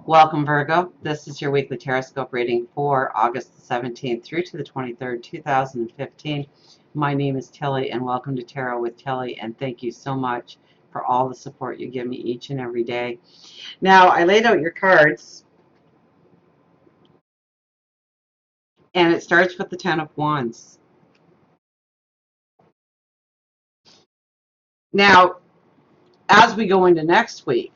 Welcome, Virgo. This is your weekly Teroscope reading for August the 17th through to the 23rd, 2015. My name is Tilly, and welcome to Tarot with Tilly, and thank you so much for all the support you give me each and every day. Now, I laid out your cards, and it starts with the Ten of Wands. Now, as we go into next week,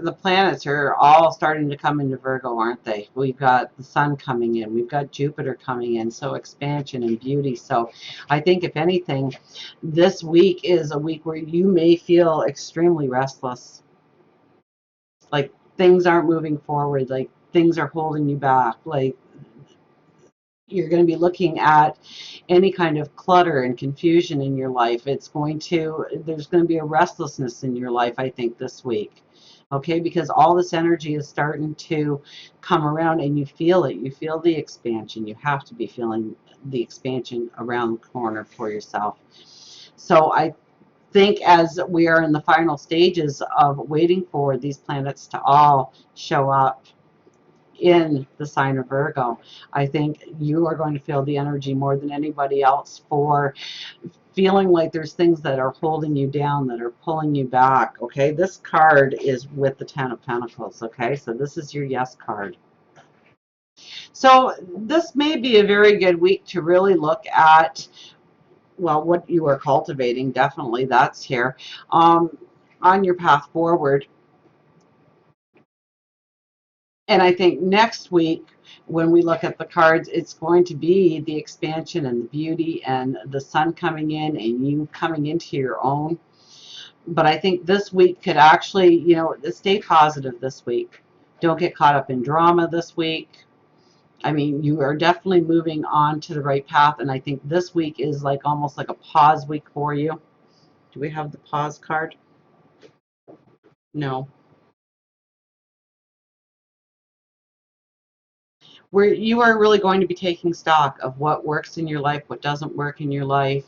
the planets are all starting to come into Virgo, aren't they? We've got the sun coming in, we've got Jupiter coming in, so expansion and beauty. So I think if anything, this week is a week where you may feel extremely restless, like things aren't moving forward, like things are holding you back, like you're going to be looking at any kind of clutter and confusion in your life. There's going to be a restlessness in your life, I think, this week. Okay, because all this energy is starting to come around and you feel it. You feel the expansion. You have to be feeling the expansion around the corner for yourself. So I think as we are in the final stages of waiting for these planets to all show up in the sign of Virgo, I think you are going to feel the energy more than anybody else for feeling like there's things that are holding you down, that are pulling you back. Okay, this card is with the Ten of Pentacles. Okay, so this is your yes card. So this may be a very good week to really look at, well, what you are cultivating. Definitely that's here on your path forward. And I think next week, when we look at the cards, it's going to be the expansion and the beauty and the sun coming in and you coming into your own. But I think this week could actually, stay positive this week. Don't get caught up in drama this week. I mean, you are definitely moving on to the right path. And I think this week is like almost like a pause week for you. Do we have the pause card? No. Where you are really going to be taking stock of what works in your life, what doesn't work in your life.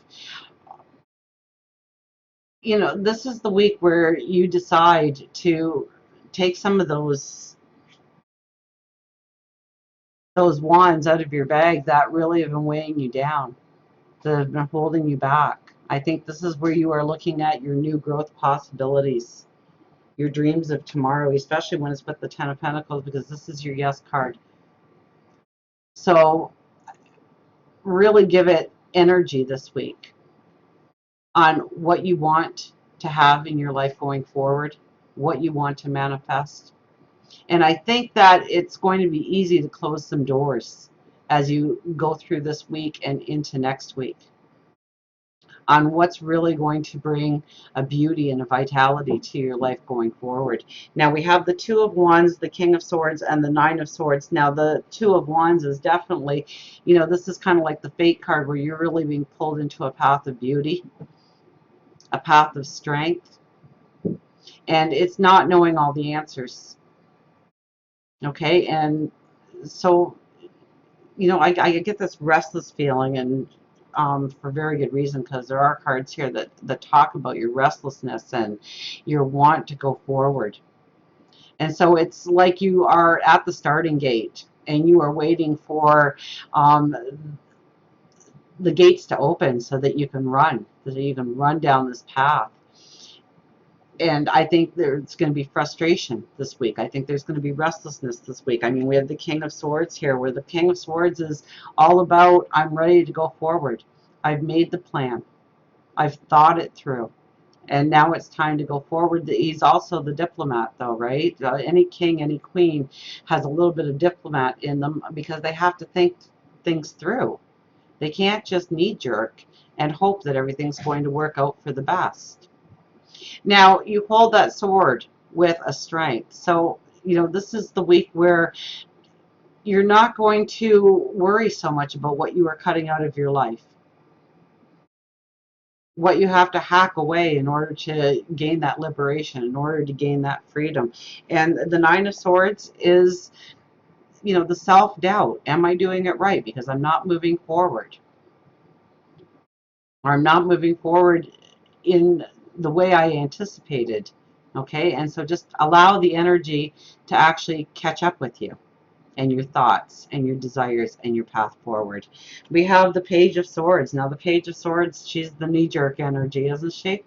This is the week where you decide to take some of those wands out of your bag that really have been weighing you down, that have been holding you back. I think this is where you are looking at your new growth possibilities, your dreams of tomorrow, especially when it's with the Ten of Pentacles, because this is your yes card. So really give it energy this week on what you want to have in your life going forward, what you want to manifest. And I think that it's going to be easy to close some doors as you go through this week and into next week on what's really going to bring a beauty and a vitality to your life going forward. Now we have the Two of Wands, the King of Swords, and the Nine of Swords. Now the Two of Wands is definitely, this is kind of like the fate card where you're really being pulled into a path of beauty, a path of strength, and it's not knowing all the answers. Okay, and so I get this restless feeling, and for very good reason, because there are cards here that talk about your restlessness and your want to go forward. And so it's like you are at the starting gate and you are waiting for um, the gates to open so that you can run, so that you can run down this path. And I think there's going to be frustration this week. I think there's going to be restlessness this week. I mean, we have the King of Swords here, where the King of Swords is all about, I'm ready to go forward. I've made the plan. I've thought it through. And now it's time to go forward. He's also the diplomat, though, right? Any king, any queen has a little bit of diplomat in them because they have to think things through. They can't just knee-jerk and hope that everything's going to work out for the best. Now, you hold that sword with a strength. So, this is the week where you're not going to worry so much about what you are cutting out of your life, what you have to hack away in order to gain that liberation, in order to gain that freedom. And the Nine of Swords is, the self-doubt. Am I doing it right? Because I'm not moving forward. Or I'm not moving forward in the way I anticipated Okay, and so just allow the energy to actually catch up with you and your thoughts and your desires and your path forward. We have the Page of Swords. Now, the Page of Swords, she's the knee-jerk energy, isn't she?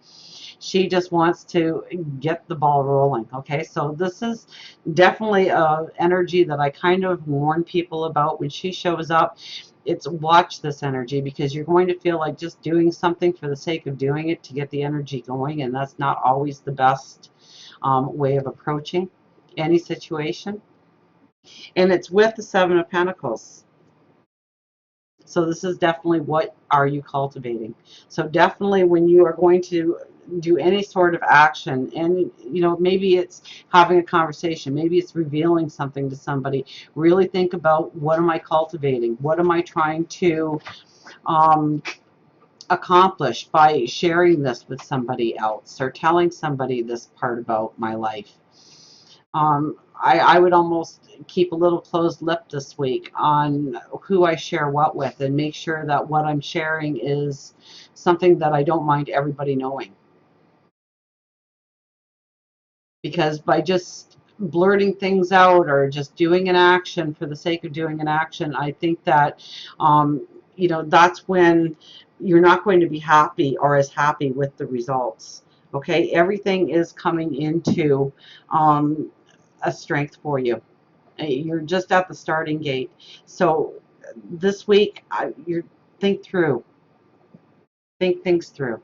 She just wants to get the ball rolling. Okay, so this is definitely a energy that I kind of warn people about when she shows up. It's watch this energy, because you're going to feel like just doing something for the sake of doing it to get the energy going, and that's not always the best way of approaching any situation. And it's with the Seven of Pentacles. So this is definitely, what are you cultivating? So definitely, when you are going to do any sort of action, and maybe it's having a conversation, maybe it's revealing something to somebody, really think about, what am I cultivating? What am I trying to um, accomplish by sharing this with somebody else, or telling somebody this part about my life? I would almost keep a little closed lip this week on who I share what with, and make sure that what I'm sharing is something that I don't mind everybody knowing. Because by just blurting things out, or just doing an action for the sake of doing an action, I think that that's when you're not going to be happy, or as happy with the results. Okay, everything is coming into a strength for you. You're just at the starting gate. So this week, you think through, think things through.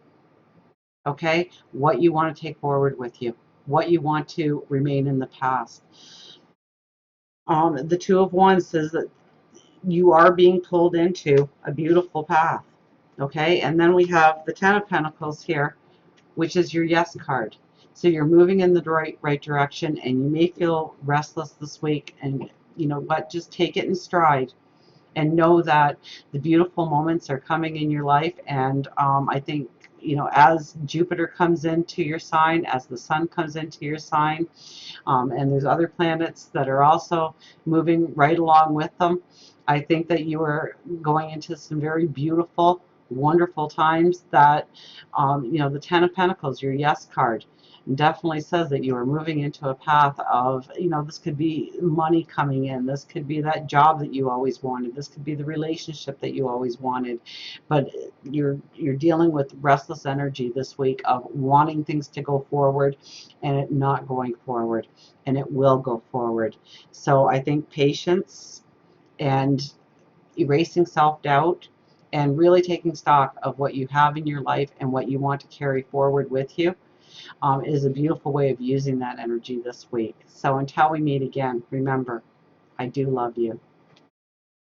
Okay, what you want to take forward with you, what you want to remain in the past. The Two of Wands says that you are being pulled into a beautiful path. Okay, and then we have the Ten of Pentacles here, which is your yes card. So you're moving in the right direction, and you may feel restless this week, and you know what, just take it in stride, and know that the beautiful moments are coming in your life. And I think, as Jupiter comes into your sign, as the sun comes into your sign, and there's other planets that are also moving right along with them, I think that you are going into some very beautiful, wonderful times. That the Ten of Pentacles, your yes card, definitely says that you are moving into a path of, this could be money coming in, this could be that job that you always wanted, this could be the relationship that you always wanted. But you're dealing with restless energy this week of wanting things to go forward, and it not going forward, and it will go forward. So I think patience, and erasing self-doubt, and really taking stock of what you have in your life and what you want to carry forward with you, is a beautiful way of using that energy this week. So until we meet again, remember, I do love you.